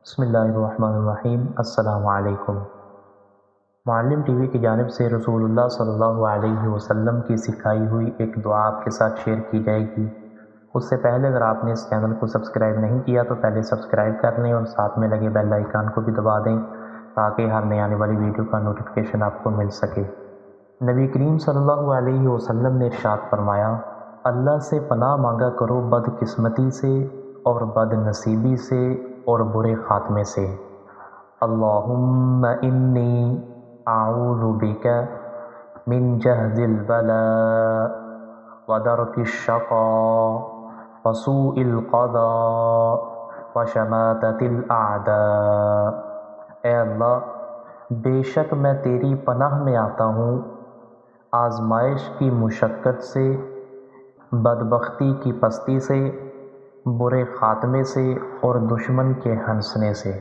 بسم اللہ الرحمن الرحیم۔ السلام علیکم۔ معلم ٹی وی کی جانب سے رسول اللہ صلی اللہ علیہ وسلم کی سکھائی ہوئی ایک دعا آپ کے ساتھ شیئر کی جائے گی۔ اس سے پہلے اگر آپ نے اس چینل کو سبسکرائب نہیں کیا تو پہلے سبسکرائب کر لیں اور ساتھ میں لگے بیل آئیکن کو بھی دبا دیں تاکہ ہر نئی آنے والی ویڈیو کا نوٹیفیکیشن آپ کو مل سکے۔ نبی کریم صلی اللہ علیہ وسلم نے ارشاد فرمایا، اللہ سے پناہ مانگا کرو بد قسمتی سے اور بد نصیبی سے اور برے خاتمے سے۔ اللہم انی اعوذ بک من جہد البلاء ودرک الشقاء وسوء القضاء وشماتۃ الاعداء۔ اے اللہ، بے شک میں تیری پناہ میں آتا ہوں آزمائش کی مشقت سے، بدبختی کی پستی سے، برے خاتمے سے اور دشمن کے ہنسنے سے۔